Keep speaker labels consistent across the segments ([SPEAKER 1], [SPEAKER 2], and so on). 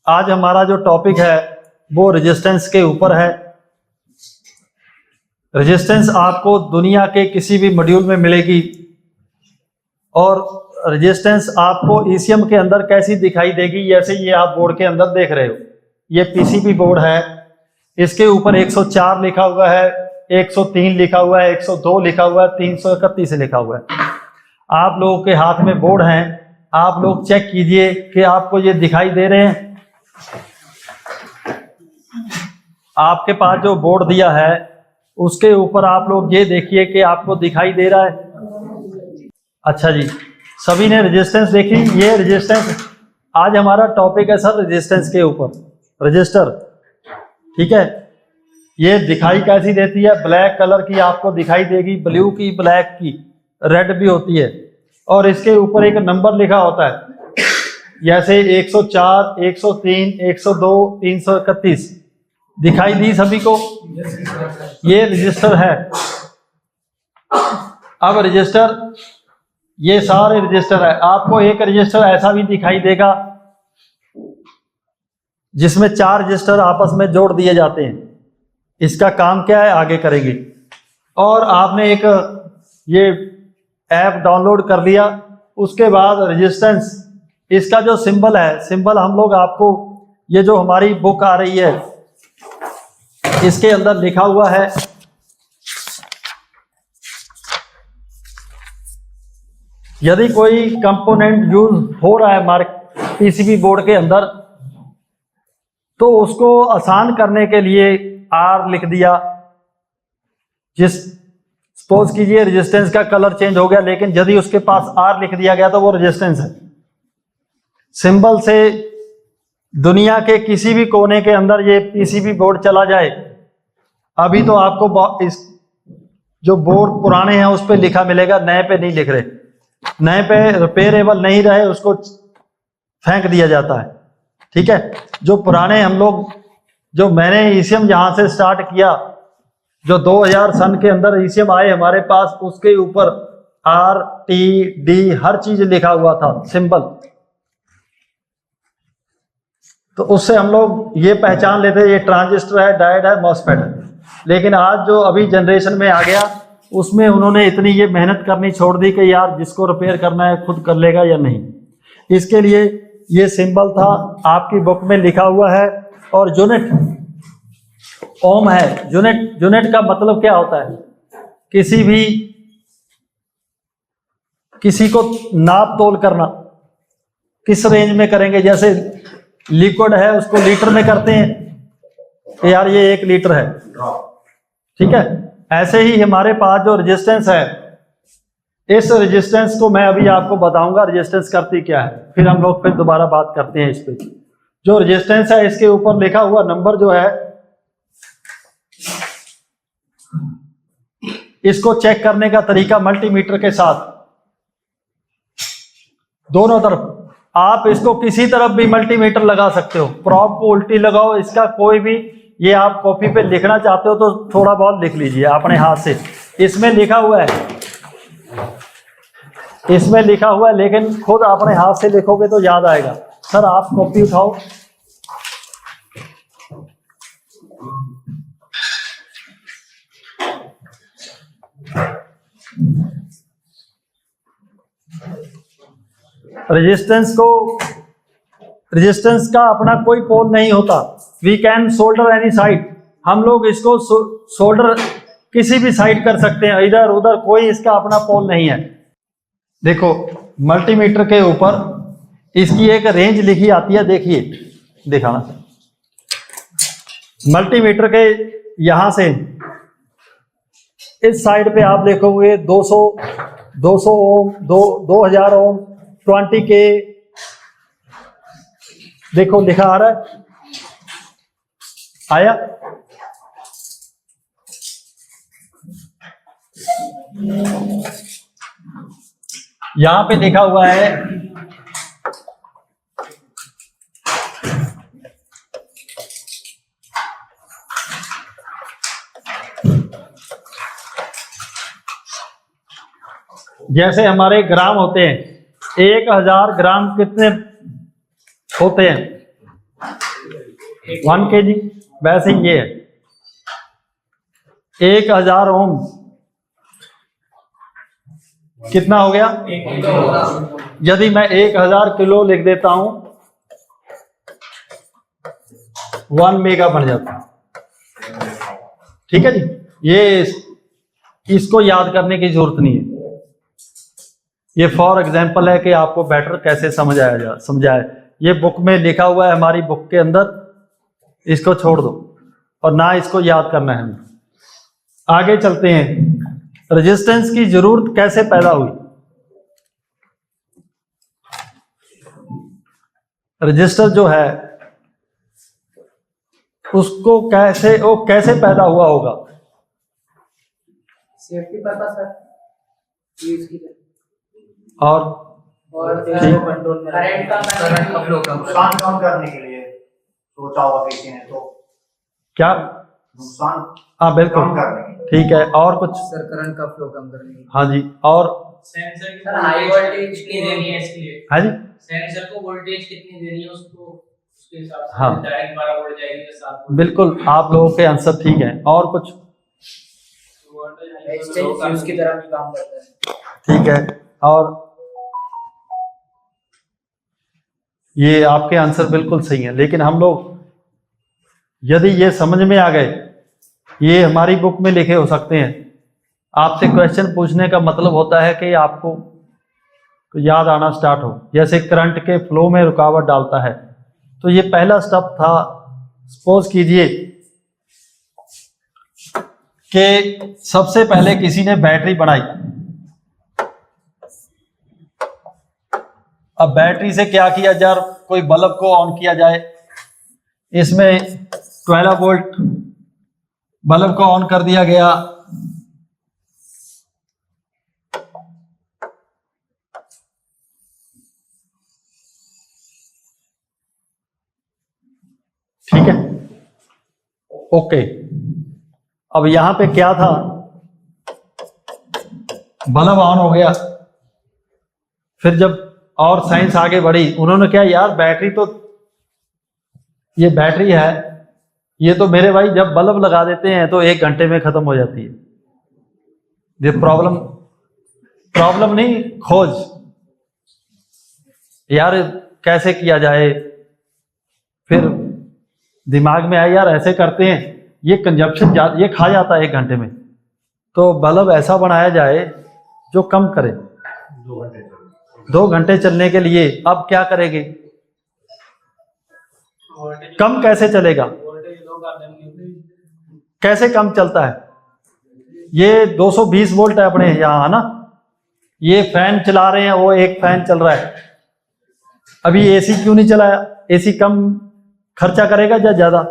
[SPEAKER 1] आज हमारा जो टॉपिक है वो रेजिस्टेंस के ऊपर है। रेजिस्टेंस आपको दुनिया के किसी भी मॉड्यूल में मिलेगी और रेजिस्टेंस आपको ईसीएम के अंदर कैसी दिखाई देगी, जैसे ये आप बोर्ड के अंदर देख रहे हो, ये पीसीबी बोर्ड है, इसके ऊपर 104 लिखा हुआ है, 103 लिखा हुआ है, 102 लिखा हुआ है, 331 लिखा हुआ है। आप लोगों के हाथ में बोर्ड हैं, आप लोग चेक कीजिए कि आपको ये दिखाई दे रहे हैं। आपके पास जो बोर्ड दिया है उसके ऊपर आप लोग ये देखिए कि आपको दिखाई दे रहा है। अच्छा जी, सभी ने रेजिस्टेंस देखी। ये रेजिस्टेंस आज हमारा टॉपिक है सर, रेजिस्टेंस के ऊपर रजिस्टर, ठीक है। ये दिखाई कैसी देती है, ब्लैक कलर की आपको दिखाई देगी, ब्लू की, ब्लैक की, रेड भी होती है, और इसके ऊपर एक नंबर लिखा होता है, जैसे 104, 103, 102, 331 दिखाई दी सभी को। ये रजिस्टर है। अब रजिस्टर, ये सारे रजिस्टर है। आपको एक रजिस्टर ऐसा भी दिखाई देगा जिसमें 4 रजिस्टर आपस में जोड़ दिए जाते हैं। इसका काम क्या है आगे करेंगे। और आपने एक ये ऐप डाउनलोड कर लिया, उसके बाद रेजिस्टेंस, इसका जो सिंबल है, सिंबल हम लोग आपको, ये जो हमारी बुक आ रही है इसके अंदर लिखा हुआ है। यदि कोई कंपोनेंट यूज हो रहा है हमारे पीसीबी बोर्ड के अंदर, तो उसको आसान करने के लिए आर लिख दिया। सपोज कीजिए रेजिस्टेंस का कलर चेंज हो गया, लेकिन यदि उसके पास आर लिख दिया गया तो वो रेजिस्टेंस है। सिंबल से दुनिया के किसी भी कोने के अंदर ये पीसीबी बोर्ड चला जाए, अभी तो आपको इस जो बोर्ड पुराने हैं उस पे लिखा मिलेगा, नए पे नहीं लिख रहे। नए पे रिपेयरेबल नहीं रहे उसको फेंक दिया जाता है, ठीक है। जो पुराने हम लोग, जो मैंने ईसीएम जहां से स्टार्ट किया, जो 2000 सन के अंदर ईसीएम आए हमारे पास, उसके ऊपर आर टी डी हर चीज लिखा हुआ था, सिंबल। तो उससे हम लोग ये पहचान लेते ये ट्रांजिस्टर है, डायोड है, मॉसफेट है। लेकिन आज जो अभी जनरेशन में आ गया, उसमें उन्होंने इतनी ये मेहनत करनी छोड़ दी कि यार जिसको रिपेयर करना है खुद कर लेगा या नहीं। इसके लिए ये सिंबल था, आपकी बुक में लिखा हुआ है। और यूनिट ओम है। यूनिट का मतलब क्या होता है, किसी को नाप तोल करना, किस रेंज में करेंगे। जैसे लिक्विड है उसको लीटर में करते हैं कि यार ये 1 लीटर है, ठीक है। ऐसे ही हमारे पास जो रेजिस्टेंस है, इस रेजिस्टेंस को मैं अभी आपको बताऊंगा रेजिस्टेंस करती क्या है, फिर हम लोग फिर दोबारा बात करते हैं इस पे। जो रेजिस्टेंस है इसके ऊपर लिखा हुआ नंबर जो है, इसको चेक करने का तरीका मल्टीमीटर के साथ, दोनों तरफ आप इसको किसी तरफ भी मल्टीमीटर लगा सकते हो, प्रॉप को उल्टी लगाओ, इसका कोई भी, ये आप कॉपी पे लिखना चाहते हो तो थोड़ा बहुत लिख लीजिए अपने हाथ से। इसमें लिखा हुआ है, इसमें लिखा हुआ है, लेकिन खुद अपने हाथ से लिखोगे तो याद आएगा। सर आप कॉपी उठाओ। रेजिस्टेंस का अपना कोई पोल नहीं होता। We can solder any side, हम लोग इसको सोल्डर किसी भी साइड कर सकते हैं, इधर उधर, कोई इसका अपना पोल नहीं है। देखो मल्टीमीटर के ऊपर इसकी एक रेंज लिखी आती है, देखिए दिखाना। मल्टीमीटर के यहां से इस साइड पे आप देखोगे 200 ओम, 2000 ओम, 20K, देखो लिखा आ रहा है, आया। यहां पे लिखा हुआ है जैसे हमारे ग्राम होते हैं, 1000 ग्राम कितने होते हैं? 1 kg। वैसे ही ये है 1000 ओम कितना हो गया? यदि मैं 1000 किलो लिख देता हूं 1 मेगा बन जाता है। ठीक है जी, ये इसको याद करने की जरूरत नहीं है। ये फॉर एग्जाम्पल है कि आपको बेटर कैसे समझाया। ये बुक में लिखा हुआ है, हमारी बुक के अंदर, इसको छोड़ दो और ना इसको याद करना है। आगे चलते हैं। रेजिस्टेंस की जरूरत कैसे पैदा हुई? रजिस्टर जो है उसको कैसे पैदा हुआ होगा?
[SPEAKER 2] सेफ्टी पर्पस है यूज की
[SPEAKER 1] और
[SPEAKER 2] कंट्रोल में करंट का फ्लो
[SPEAKER 3] नुकसान कम करने के लिए सोचा होगा किसी ने, तो
[SPEAKER 1] क्या
[SPEAKER 3] नुकसान
[SPEAKER 1] हाँ बिल्कुल
[SPEAKER 3] कम करने के लिए।
[SPEAKER 1] ठीक है, और कुछ?
[SPEAKER 2] सर करंट का फ्लो कम करने के लिए।
[SPEAKER 1] हाँ जी, और
[SPEAKER 4] सेंसर की
[SPEAKER 2] सर हाई वोल्टेज
[SPEAKER 4] कितनी देनी है इसके लिए?
[SPEAKER 1] हाँ जी,
[SPEAKER 4] सेंसर को वोल्टेज कितनी देनी है उसको, उसके हिसाब से
[SPEAKER 1] हाँ।
[SPEAKER 4] डायरेक्ट 12 वोल्ट जाएगी या 7 वोल्ट?
[SPEAKER 1] बिल्कुल, आप लोगों के आंसर ठीक है। और कुछ?
[SPEAKER 2] एक्सचेंज फ्यूज की तरह भी काम करता है।
[SPEAKER 1] ठीक है, और ये आपके आंसर बिल्कुल सही है। लेकिन हम लोग यदि ये समझ में आ गए, ये हमारी बुक में लिखे हो सकते हैं। आपसे क्वेश्चन पूछने का मतलब होता है कि आपको याद आना स्टार्ट हो। जैसे करंट के फ्लो में रुकावट डालता है, तो ये पहला स्टेप था। सपोज कीजिए कि सबसे पहले किसी ने बैटरी बनाई। अब बैटरी से क्या किया जाए? कोई बल्ब को ऑन किया जाए, इसमें 12 वोल्ट बल्ब को ऑन कर दिया गया। ठीक है, ओके। अब यहां पे क्या था? बल्ब ऑन हो गया। फिर जब और साइंस आगे बढ़ी, उन्होंने क्या, यार बैटरी तो, ये बैटरी है, ये तो मेरे भाई जब बल्ब लगा देते हैं तो 1 घंटे में खत्म हो जाती है। ये प्रॉब्लम नहीं, खोज यार कैसे किया जाए। फिर दिमाग में आया यार ऐसे करते हैं, ये कंजप्शन ये खा जाता है 1 घंटे में, तो बल्ब ऐसा बनाया जाए जो कम करे। 2 घंटे चलने के लिए अब क्या करेंगे? कम कैसे चलेगा? कैसे कम चलता है? ये 220 वोल्ट है अपने यहाँ, है ना? ये फैन चला रहे हैं, वो एक फैन चल रहा है। अभी एसी क्यों नहीं चलाया? एसी कम खर्चा करेगा या ज्यादा?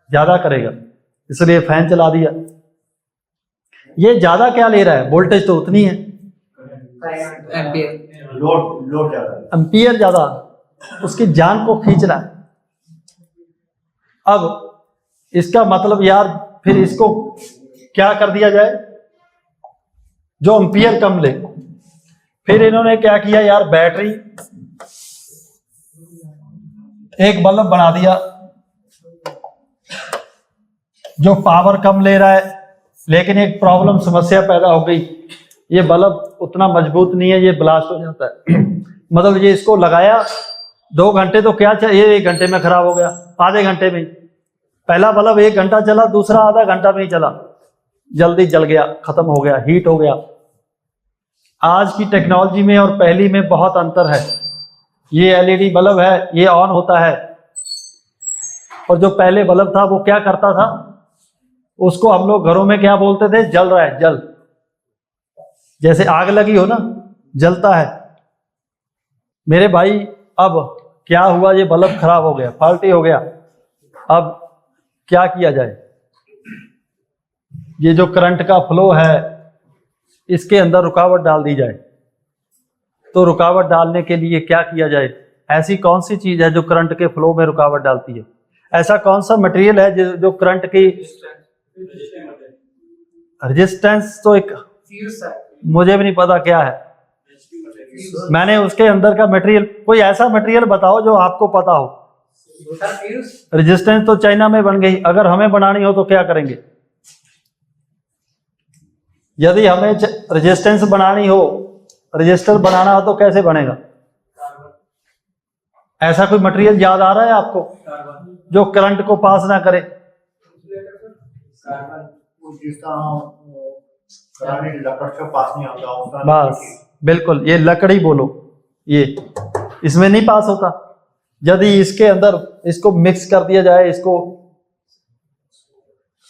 [SPEAKER 1] ज्यादा करेगा, इसलिए फैन चला दिया। ये ज्यादा क्या ले रहा है? वोल्टेज तो उतनी है,
[SPEAKER 2] एम्पियर
[SPEAKER 3] लोड ज्यादा है।
[SPEAKER 1] एम्पियर ज्यादा, उसकी जान को खींच रहा है। अब इसका मतलब यार फिर इसको क्या कर दिया जाए जो एम्पियर कम ले। फिर इन्होंने क्या किया यार, बैटरी एक बल्ब बना दिया जो पावर कम ले रहा है, लेकिन एक प्रॉब्लम समस्या पैदा हो गई। ये बल्ब उतना मजबूत नहीं है, ये ब्लास्ट हो जाता है। मतलब ये इसको लगाया 2 घंटे तो क्या चाहिए, 1 घंटे में खराब हो गया, आधे घंटे में। पहला बल्ब 1 घंटा चला, दूसरा आधा घंटा में ही चला, जल्दी जल गया, खत्म हो गया, हीट हो गया। आज की टेक्नोलॉजी में और पहली में बहुत अंतर है। ये एलईडी बल्ब है, ये ऑन होता है, और जो पहले बल्ब था वो क्या करता था, उसको हम लोग घरों में क्या बोलते थे, जल रहा है, जल, जैसे आग लगी हो ना, जलता है। मेरे भाई अब क्या हुआ, ये बल्ब खराब हो गया, फॉल्टी हो गया। अब क्या किया जाए? ये जो करंट का फ्लो है इसके अंदर रुकावट डाल दी जाए। तो रुकावट डालने के लिए क्या किया जाए? ऐसी कौन सी चीज है जो करंट के फ्लो में रुकावट डालती है? ऐसा कौन सा मटेरियल है जो करंट की रेजिस्टेंस, तो एक मुझे भी नहीं पता क्या है, मैंने उसके अंदर का मटेरियल, कोई ऐसा मटेरियल बताओ जो आपको पता हो।
[SPEAKER 2] सर फ्यूज
[SPEAKER 1] रेजिस्टेंस तो चाइना में बन गई, अगर हमें बनानी हो तो क्या करेंगे? यदि हमें रेजिस्टेंस बनानी हो, रजिस्टर बनाना हो तो कैसे बनेगा? ऐसा कोई मटेरियल याद आ रहा है आपको जो करंट को पास ना करे?
[SPEAKER 3] वो जिसका करंट लकड़ से पास नहीं होता उसका
[SPEAKER 1] बस बिल्कुल, ये लकड़ी बोलो, ये इसमें नहीं पास होता। यदि इसके अंदर इसको मिक्स कर दिया जाए, इसको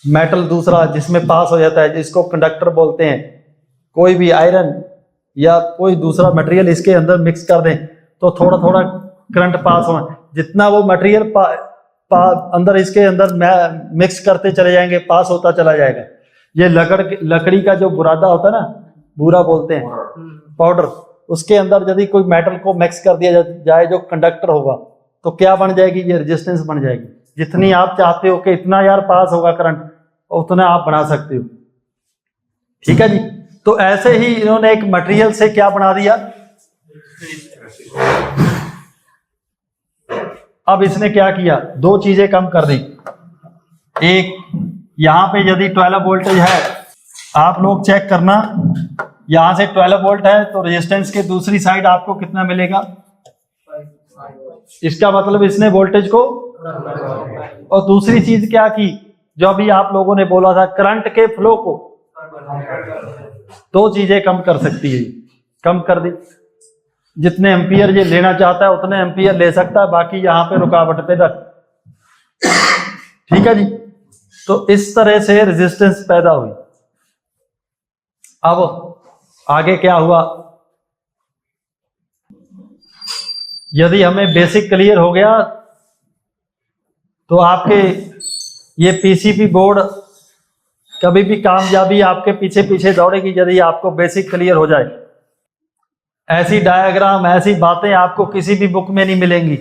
[SPEAKER 1] मेटल दूसरा जिसमें पास हो जाता है, जिसको कंडक्टर बोलते हैं, कोई भी आयरन या कोई दूसरा मटेरियल इसके अंदर मिक्स कर दें तो थोड़ा थोड़ा करंट पास हो। जितना वो मटेरियल अंदर इसके अंदर मिक्स करते चले जाएंगे, पास होता चला जाएगा। ये लकड़ी का जो बुरादा होता है ना, बूरा बोलते हैं, पाउडर, उसके अंदर यदि कोई मेटल को मिक्स कर दिया जाए जो कंडक्टर होगा तो क्या बन जाएगी? ये रेजिस्टेंस बन जाएगी। जितनी आप चाहते हो कि इतना यार पास होगा करंट, उतना आप बना सकते हो। ठीक है जी। तो ऐसे ही इन्होंने एक मटेरियल से क्या बना दिया? अब इसने क्या किया? दो चीजें कम कर दी। एक, यहां पे यदि 12 वोल्टेज है, आप लोग चेक करना, यहां से 12 वोल्ट है तो रेजिस्टेंस के दूसरी साइड आपको कितना मिलेगा? इसका मतलब इसने वोल्टेज को, और दूसरी चीज क्या की जो अभी आप लोगों ने बोला था, करंट के फ्लो को, दो चीजें कम कर सकती है, कम कर दी। जितने एम्पियर ये लेना चाहता है उतने एम्पियर ले सकता है, बाकी यहां पे रुकावट पे रख। ठीक है जी। तो इस तरह से रेजिस्टेंस पैदा हुई। अब आगे क्या हुआ? यदि हमें बेसिक क्लियर हो गया तो आपके ये पीसीबी बोर्ड कभी भी कामयाबी आपके पीछे पीछे दौड़ेगी यदि आपको बेसिक क्लियर हो जाए। ऐसी डायग्राम, ऐसी बातें आपको किसी भी बुक में नहीं मिलेंगी।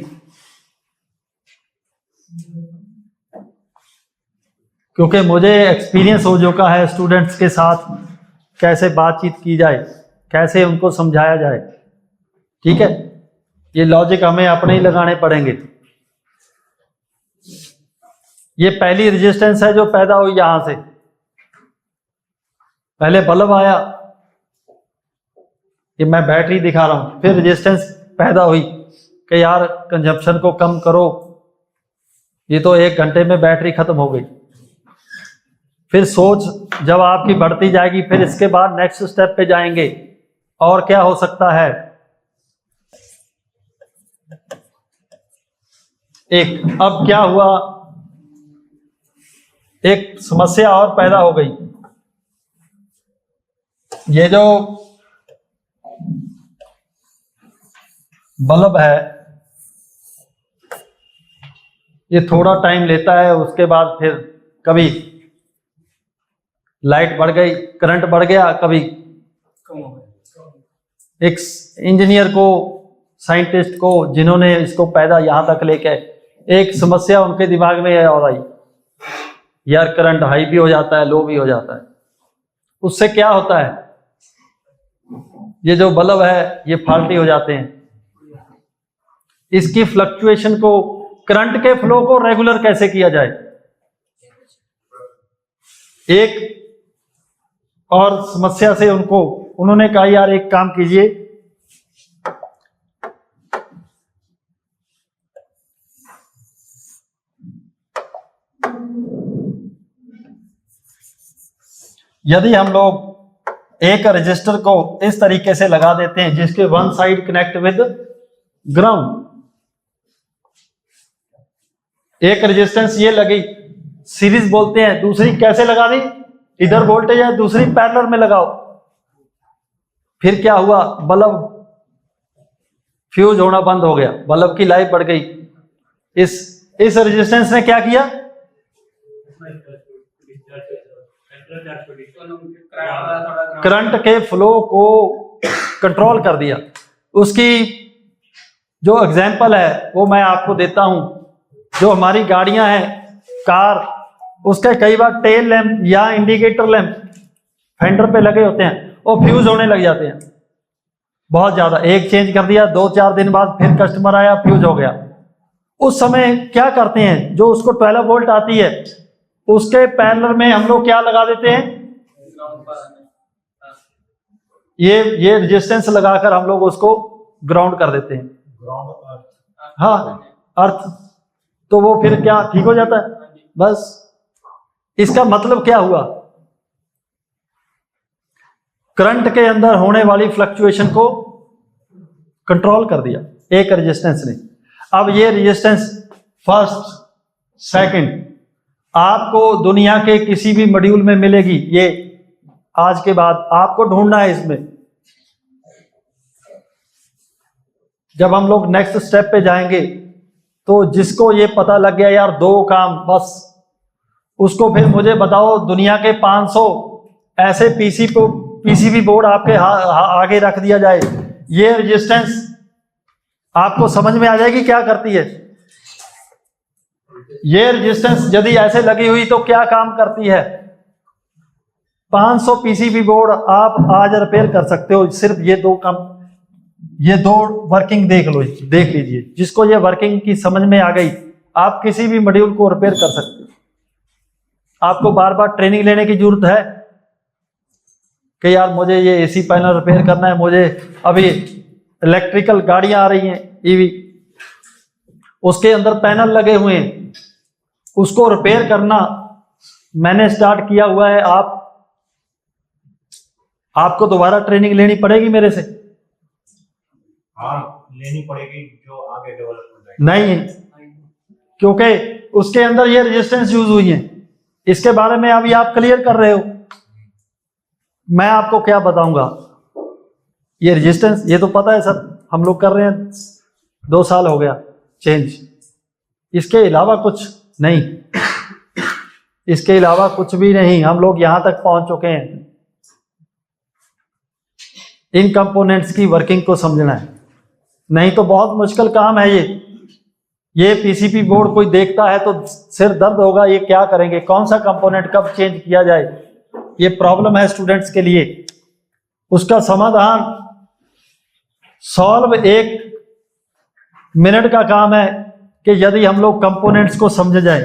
[SPEAKER 1] क्योंकि मुझे एक्सपीरियंस हो चुका है स्टूडेंट्स के साथ, कैसे बातचीत की जाए, कैसे उनको समझाया जाए। ठीक है, ये लॉजिक हमें अपने ही लगाने पड़ेंगे। ये पहली रेजिस्टेंस है जो पैदा हुई यहां से। पहले बल्ब आया, ये मैं बैटरी दिखा रहा हूं, फिर रेजिस्टेंस पैदा हुई कि यार कंजप्शन को कम करो, ये तो 1 घंटे में बैटरी खत्म हो गई। फिर सोच जब आपकी बढ़ती जाएगी, फिर इसके बाद नेक्स्ट स्टेप पे जाएंगे, और क्या हो सकता है। एक, अब क्या हुआ, एक समस्या और पैदा हो गई। ये जो बल्ब है ये थोड़ा टाइम लेता है, उसके बाद फिर कभी लाइट बढ़ गई, करंट बढ़ गया, कभी कम हो गया। एक इंजीनियर को, साइंटिस्ट को, जिन्होंने इसको पैदा यहां तक लेके, एक समस्या उनके दिमाग में और आई, यार करंट हाई भी हो जाता है, लो भी हो जाता है। उससे क्या होता है, ये जो बल्ब है ये फॉल्टी हो जाते हैं। इसकी फ्लक्चुएशन को, करंट के फ्लो को रेगुलर कैसे किया जाए। एक और समस्या से उन्होंने कहा यार एक काम कीजिए, यदि हम लोग एक रजिस्टर को इस तरीके से लगा देते हैं जिसके one side connect with ground, एक रेजिस्टेंस ये लगी, सीरीज बोलते हैं, दूसरी कैसे लगा दी, इधर वोल्टेज है, दूसरी पैरेलल में लगाओ। फिर क्या हुआ, बल्ब फ्यूज होना बंद हो गया, बल्ब की लाइफ बढ़ गई। इस रेजिस्टेंस ने क्या किया, करंट के फ्लो को कंट्रोल कर दिया। उसकी जो एग्जांपल है वो मैं आपको देता हूं। जो हमारी गाड़ियां हैं, कार, उसके कई बार टेल लैंप या इंडिकेटर लैंप फेंडर पे लगे होते हैं, वो फ्यूज होने लग जाते हैं बहुत ज्यादा। एक चेंज कर दिया, 2-4 दिन बाद फिर कस्टमर आया, फ्यूज हो गया। उस समय क्या करते हैं, जो उसको 12 वोल्ट आती है उसके पैरेलल में हम लोग क्या लगा देते हैं, ये रेजिस्टेंस लगाकर हम लोग उसको ग्राउंड कर देते हैं।
[SPEAKER 3] ग्राउंड
[SPEAKER 1] हाँ, अर्थ, तो वो फिर क्या ठीक हो जाता है। बस इसका मतलब क्या हुआ, करंट के अंदर होने वाली फ्लक्चुएशन को कंट्रोल कर दिया एक रेजिस्टेंस ने। अब ये रेजिस्टेंस फर्स्ट सेकंड आपको दुनिया के किसी भी मॉड्यूल में मिलेगी। ये आज के बाद आपको ढूंढना है इसमें। जब हम लोग नेक्स्ट स्टेप पे जाएंगे तो जिसको ये पता लग गया यार दो काम बस, उसको फिर मुझे बताओ दुनिया के 500 ऐसे पीसीबी बोर्ड आपके आगे रख दिया जाए, ये रेजिस्टेंस आपको समझ में आ जाएगी क्या करती है। ये रेजिस्टेंस यदि ऐसे लगी हुई तो क्या काम करती है। 500 पीसीबी बोर्ड आप आज रिपेयर कर सकते हो, सिर्फ ये दो वर्किंग देख लीजिए। जिसको ये वर्किंग की समझ में आ गई आप किसी भी मॉड्यूल को रिपेयर कर सकते हो। आपको बार बार ट्रेनिंग लेने की जरूरत है कि यार मुझे ये एसी पैनल रिपेयर करना है, मुझे अभी इलेक्ट्रिकल गाड़ियां आ रही हैं ईवी, उसके अंदर पैनल लगे हुए हैं, उसको रिपेयर करना मैंने स्टार्ट किया हुआ है। आपको दोबारा ट्रेनिंग लेनी पड़ेगी मेरे से?
[SPEAKER 3] हाँ लेनी पड़ेगी, जो आगे डेवलपमेंट
[SPEAKER 1] नहीं, क्योंकि उसके अंदर ये रेजिस्टेंस यूज हुई है, इसके बारे में अभी आप क्लियर कर रहे हो। मैं आपको क्या बताऊंगा, ये रेजिस्टेंस ये तो पता है सर, हम लोग कर रहे हैं 2 साल हो गया चेंज, इसके अलावा कुछ नहीं, इसके अलावा कुछ भी नहीं। हम लोग यहां तक पहुंच चुके हैं। इन कंपोनेंट्स की वर्किंग को समझना है, नहीं तो बहुत मुश्किल काम है ये पीसीबी बोर्ड कोई देखता है तो सिर दर्द होगा, ये क्या करेंगे, कौन सा कंपोनेंट कब चेंज किया जाए, ये प्रॉब्लम है स्टूडेंट्स के लिए। उसका समाधान सॉल्व 1 मिनट का काम है कि यदि हम लोग कंपोनेंट्स को समझ जाए,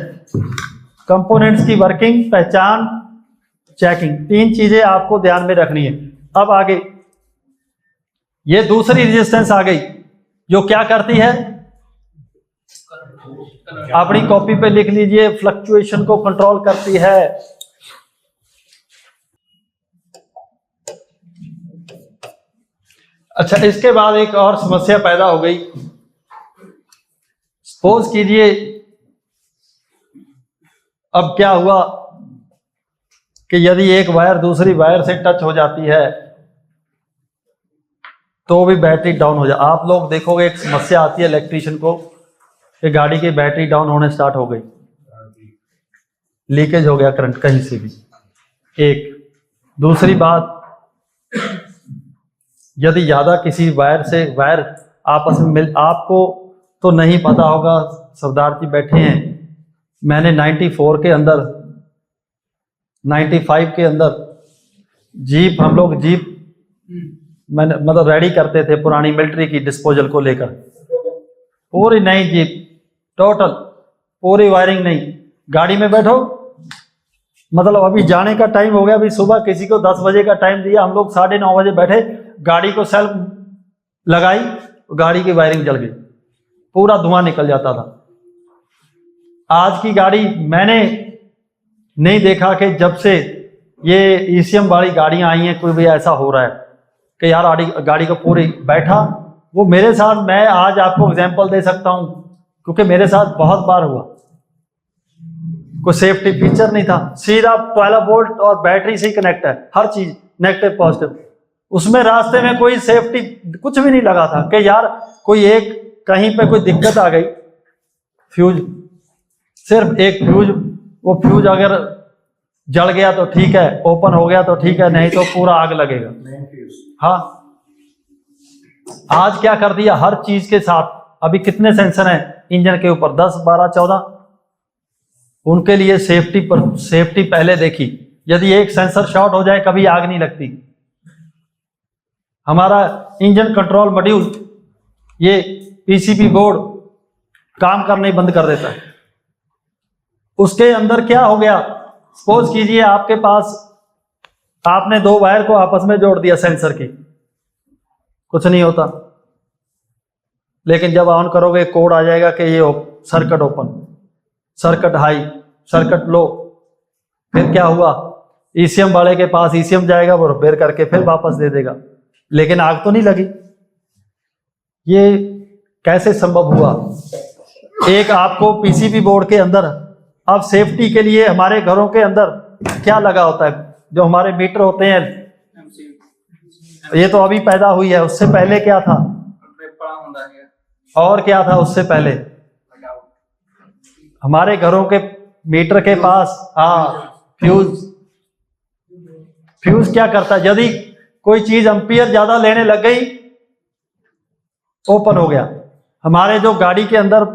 [SPEAKER 1] कंपोनेंट्स की वर्किंग, पहचान, चेकिंग, 3 चीजें आपको ध्यान में रखनी है। अब आगे ये दूसरी रेजिस्टेंस आ गई जो क्या करती है, अपनी कॉपी पे लिख लीजिए, फ्लक्चुएशन को कंट्रोल करती है। अच्छा, इसके बाद एक और समस्या पैदा हो गई। सपोज कीजिए अब क्या हुआ कि यदि एक वायर दूसरी वायर से टच हो जाती है तो भी बैटरी डाउन हो जाए। आप लोग देखोगे एक समस्या आती है इलेक्ट्रिशियन को कि गाड़ी की बैटरी डाउन होने स्टार्ट हो गई, लीकेज हो गया करंट कहीं से भी। एक दूसरी बात, यदि ज्यादा किसी वायर से वायर आपस में मिल, आपको तो नहीं पता होगा, सरदार जी बैठे हैं, मैंने 94 के अंदर 95 के अंदर जीप, हम लोग जीप मैंने मतलब रेडी करते थे पुरानी मिलिट्री की डिस्पोजल को लेकर, पूरी नई जीप, टोटल पूरी वायरिंग नई, गाड़ी में बैठो, मतलब अभी जाने का टाइम हो गया, अभी सुबह किसी को 10 बजे का टाइम दिया, हम लोग 9:30 बजे बैठे, गाड़ी को सेल्फ लगाई, गाड़ी की वायरिंग जल गई, पूरा धुआं निकल जाता था। आज की गाड़ी मैंने नहीं देखा कि जब से ये ईसीएम वाली गाड़ियां आई हैं कोई भी ऐसा हो रहा है कि यार गाड़ी को पूरी बैठा। वो मेरे साथ, मैं आज आपको एग्जांपल दे सकता हूं क्योंकि मेरे साथ बहुत बार हुआ, कोई सेफ्टी फीचर नहीं था, सीधा 12 वोल्ट और बैटरी से ही कनेक्ट है, हर चीज नेगेटिव पॉजिटिव, उसमें रास्ते में कोई सेफ्टी कुछ भी नहीं लगा था कि यार कोई एक कहीं पे कोई दिक्कत आ गई, फ्यूज, सिर्फ एक फ्यूज, वो फ्यूज अगर जल गया तो ठीक है, ओपन हो गया तो ठीक है, नहीं तो पूरा आग लगेगा। हाँ, आज क्या कर दिया, हर चीज के साथ अभी कितने सेंसर हैं इंजन के ऊपर, 10, 12, 14, उनके लिए सेफ्टी पहले देखी। यदि एक सेंसर शॉर्ट हो जाए कभी आग नहीं लगती। हमारा इंजन कंट्रोल मॉड्यूल, ये पीसीबी बोर्ड काम करना ही बंद कर देता है। उसके अंदर क्या हो गया, सपोज कीजिए आपके पास, आपने दो वायर को आपस में जोड़ दिया सेंसर की, कुछ नहीं होता। लेकिन जब ऑन करोगे कोड आ जाएगा कि ये circuit open, circuit high, circuit low. फिर क्या हुआ, ईसीएम वाले के पास ईसीएम जाएगा, वो रिपेयर करके फिर वापस दे देगा, लेकिन आग तो नहीं लगी। ये कैसे संभव हुआ? एक आपको पीसीबी बोर्ड के अंदर, अब सेफ्टी के लिए हमारे घरों के अंदर क्या लगा होता है, जो हमारे मीटर होते हैं, ये तो अभी पैदा हुई है, उससे पहले क्या था और क्या था उससे पहले? हमारे घरों के मीटर के पास फ्यूज। फ्यूज क्या करता है, यदि कोई चीज एम्पियर ज्यादा लेने लग गई, ओपन हो गया। हमारे जो गाड़ी के अंदर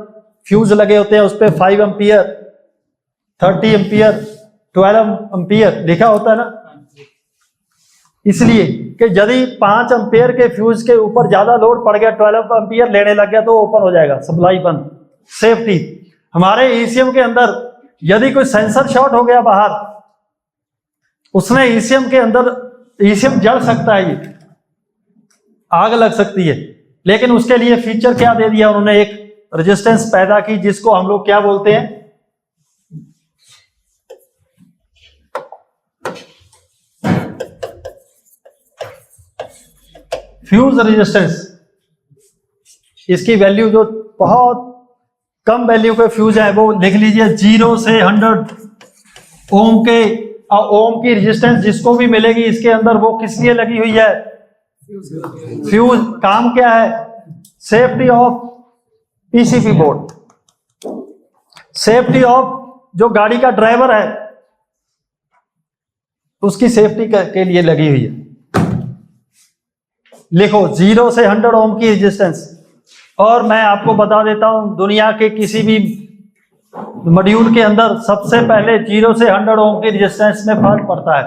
[SPEAKER 1] फ्यूज लगे होते हैं उस पर 5 एम्पियर, 30 एम्पियर, 12 एम्पियर लिखा होता है ना, इसलिए कि यदि 5 एम्पियर के फ्यूज के ऊपर ज्यादा लोड पड़ गया, 12 एम्पियर लेने लग गया, तो ओपन हो जाएगा, सप्लाई बंद। सेफ्टी। हमारे ईसीएम के अंदर यदि कोई सेंसर शॉर्ट हो गया बाहर, उसने ईसीएम के अंदर, ईसीएम जल सकता है, ये आग लग सकती है, लेकिन उसके लिए फीचर क्या दे दिया उन्होंने, एक रेजिस्टेंस पैदा की, जिसको हम लोग क्या बोलते हैं, फ्यूज रेजिस्टेंस। इसकी वैल्यू जो बहुत कम वैल्यू के फ्यूज है वो लिख लीजिए 0 से 100 ओम के, ओम की रेजिस्टेंस जिसको भी मिलेगी इसके अंदर, वो किस लिए लगी हुई है, फ्यूज। काम क्या है, safety of PCB board, safety of जो गाड़ी का ड्राइवर है उसकी सेफ्टी के लिए लगी हुई है। लिखो 0 से 100 ओम की रेजिस्टेंस। और मैं आपको बता देता हूं, दुनिया के किसी भी मॉड्यूल के अंदर सबसे पहले 0 से 100 ओम की रेजिस्टेंस में फर्क पड़ता है।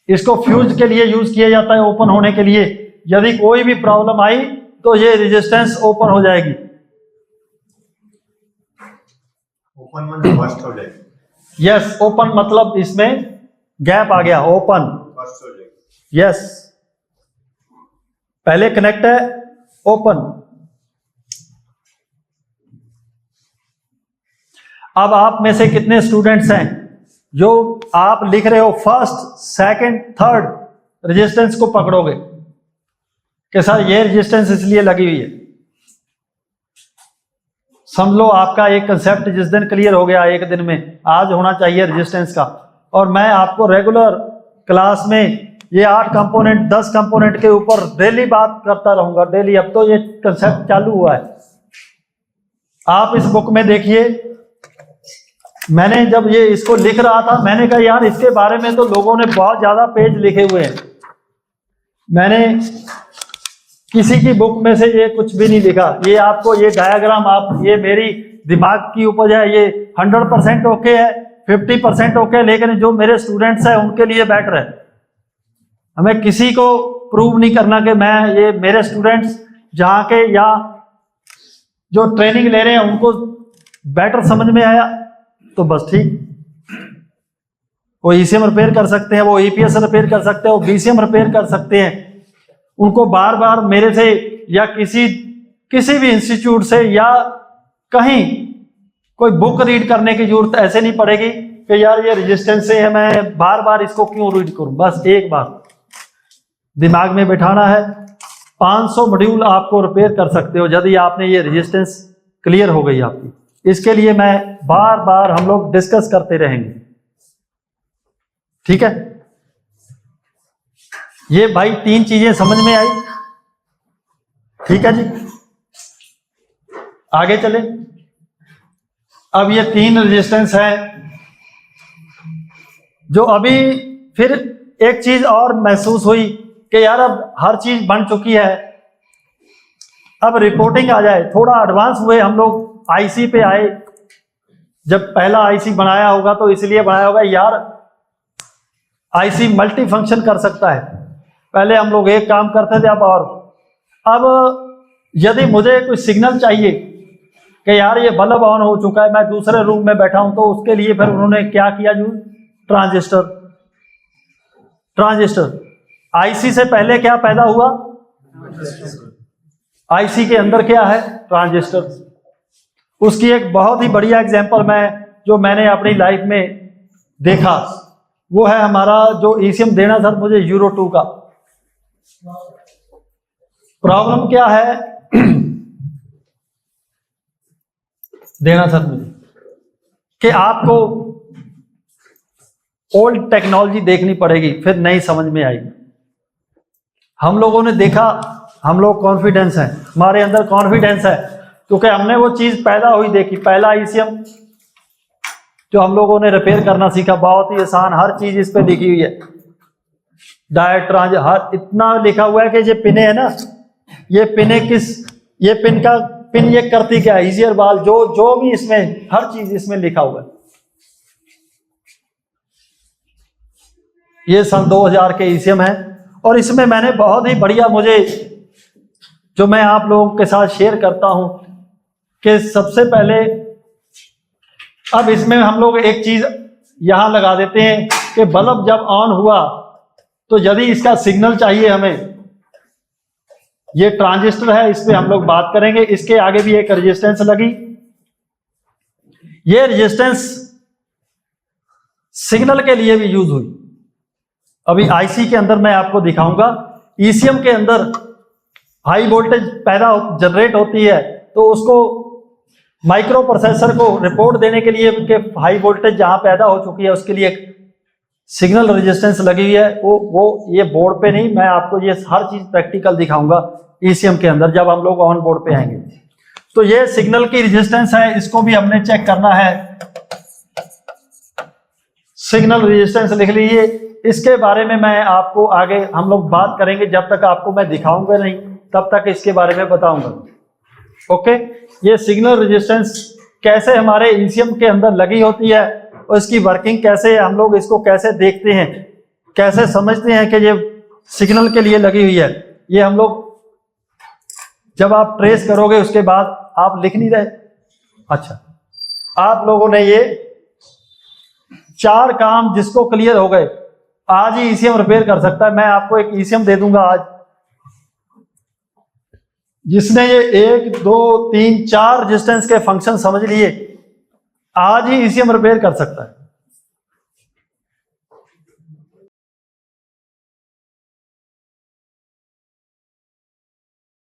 [SPEAKER 1] इसको फ्यूज के लिए यूज किया जाता है, ओपन होने के लिए। यदि कोई भी प्रॉब्लम आई तो ये रेजिस्टेंस ओपन हो जाएगी।
[SPEAKER 3] ओपन मतलब बस्ट हो जाएगी।
[SPEAKER 1] यस, ओपन मतलब इसमें गैप आ गया, ओपन,
[SPEAKER 3] बस्ट हो जाएगी।
[SPEAKER 1] यस। पहले कनेक्ट है, ओपन। अब आप में से कितने स्टूडेंट्स हैं जो आप लिख रहे हो फर्स्ट, सेकंड, थर्ड रेजिस्टेंस को पकड़ोगे कि सर ये रेजिस्टेंस इसलिए लगी हुई है। समझ लो आपका एक कंसेप्ट जिस दिन क्लियर हो गया, एक दिन में, आज होना चाहिए रेजिस्टेंस का। और मैं आपको रेगुलर क्लास में ये 8 कंपोनेंट, 10 कंपोनेंट के ऊपर डेली बात करता रहूंगा, डेली। अब तो ये कंसेप्ट चालू हुआ है। आप इस बुक में देखिए, मैंने जब ये इसको लिख रहा था, मैंने कहा यार इसके बारे में तो लोगों ने बहुत ज्यादा पेज लिखे हुए हैं, मैंने किसी की बुक में से ये कुछ भी नहीं लिखा। ये आपको ये डायग्राम, आप ये मेरी दिमाग की उपज है, ये 100% ओके है, 50% ओके, लेकिन जो मेरे स्टूडेंट्स हैं उनके लिए बेटर है। हमें किसी को प्रूव नहीं करना कि मैं, ये मेरे स्टूडेंट्स जहाँ के या जो ट्रेनिंग ले रहे हैं उनको बेटर समझ में आया तो बस ठीक। वो ईसीएम रिपेयर कर सकते हैं, वो ईपीएस रिपेयर कर सकते हैं, वो बीसीएम रिपेयर कर सकते हैं। उनको बार बार मेरे से या किसी भी इंस्टीट्यूट से या कहीं कोई बुक रीड करने की जरूरत ऐसे नहीं पड़ेगी कि यार ये रेजिस्टेंस है, मैं बार बार इसको क्यों रीड करूं। बस एक बार दिमाग में बिठाना है, 500 मॉड्यूल आपको रिपेयर कर सकते हो यदि आपने ये रेजिस्टेंस क्लियर हो गई आपकी। इसके लिए मैं बार बार हम लोग डिस्कस करते रहेंगे, ठीक है। ये भाई 3 चीजें समझ में आई, ठीक है जी। आगे चले। अब ये 3 रेजिस्टेंस है जो अभी, फिर एक चीज और महसूस हुई कि यार अब हर चीज बन चुकी है, अब रिपोर्टिंग आ जाए। थोड़ा एडवांस हुए हम लोग, आईसी पे आए। जब पहला आईसी बनाया होगा तो इसलिए बनाया होगा यार आईसी मल्टी फंक्शन कर सकता है। पहले हम लोग एक काम करते थे, अब यदि मुझे कोई सिग्नल चाहिए कि यार ये बल्ब ऑन हो चुका है, मैं दूसरे रूम में बैठा हूं, तो उसके लिए फिर उन्होंने क्या किया यूज? ट्रांजिस्टर। आईसी से पहले क्या पैदा हुआ? आईसी के अंदर क्या है? ट्रांजिस्टर। उसकी एक बहुत ही बढ़िया एग्जांपल जो मैंने अपनी लाइफ में देखा, वो है हमारा जो ईसीएम देना था मुझे यूरो 2 का। प्रॉब्लम क्या है देना सर मुझे कि आपको ओल्ड टेक्नोलॉजी देखनी पड़ेगी, फिर नई समझ में आएगी। हम लोगों ने देखा, हम लोग कॉन्फिडेंस है, हमारे अंदर कॉन्फिडेंस है, क्योंकि हमने वो चीज पैदा हुई देखी। पहला ईसीएम जो हम लोगों ने रिपेयर करना सीखा, बहुत ही आसान, हर चीज इस पे लिखी हुई है, डायरेक्ट ट्रांज, हर इतना लिखा हुआ है कि ये पिने है ना, ये पिने ये पिन ये करती क्या है, इजियर बाल, जो भी इसमें हर चीज इसमें लिखा हुआ है। ये सन 2000 के ईसीएम है, और इसमें मैंने बहुत ही बढ़िया, मुझे जो मैं आप लोगों के साथ शेयर करता हूं कि सबसे पहले अब इसमें हम लोग एक चीज यहां लगा देते हैं कि बल्ब जब ऑन हुआ तो यदि इसका सिग्नल चाहिए हमें, ये ट्रांजिस्टर है, इस पे हम लोग बात करेंगे। इसके आगे भी एक रेजिस्टेंस लगी, ये रेजिस्टेंस सिग्नल के लिए भी यूज हुई। अभी आईसी के अंदर मैं आपको दिखाऊंगा, ईसीएम के अंदर हाई वोल्टेज जनरेट होती है, तो उसको माइक्रो प्रोसेसर को रिपोर्ट देने के लिए कि हाई वोल्टेज जहां पैदा हो चुकी है उसके लिए एक सिग्नल रेजिस्टेंस लगी हुई है। वो ये बोर्ड पे नहीं, मैं आपको ये हर चीज प्रैक्टिकल दिखाऊंगा ईसीएम के अंदर जब हम लोग ऑन बोर्ड पे आएंगे। तो ये सिग्नल की रेजिस्टेंस है, इसको भी हमने चेक करना है। सिग्नल रेजिस्टेंस लिख लीजिए, इसके बारे में मैं आपको आगे हम लोग बात करेंगे, जब तक आपको मैं दिखाऊंगा नहीं तब तक इसके बारे में बताऊंगा। ओके, ये सिग्नल रेजिस्टेंस कैसे हमारे ईसीएम के अंदर लगी होती है और इसकी वर्किंग कैसे, हम लोग इसको कैसे देखते हैं, कैसे समझते हैं कि ये सिग्नल के लिए लगी हुई है। ये हम लोग जब आप ट्रेस करोगे उसके बाद आप लिख नहीं रहे। अच्छा, आप लोगों ने ये 4 काम जिसको क्लियर हो गए, आज ही ईसीएम रिपेयर कर सकता है। मैं आपको एक ईसीएम दे दूंगा आज, जिसने ये 1 2 3 4 रेजिस्टेंस के फंक्शन समझ लिए, आज ही ईसीएम रिपेयर कर सकता है।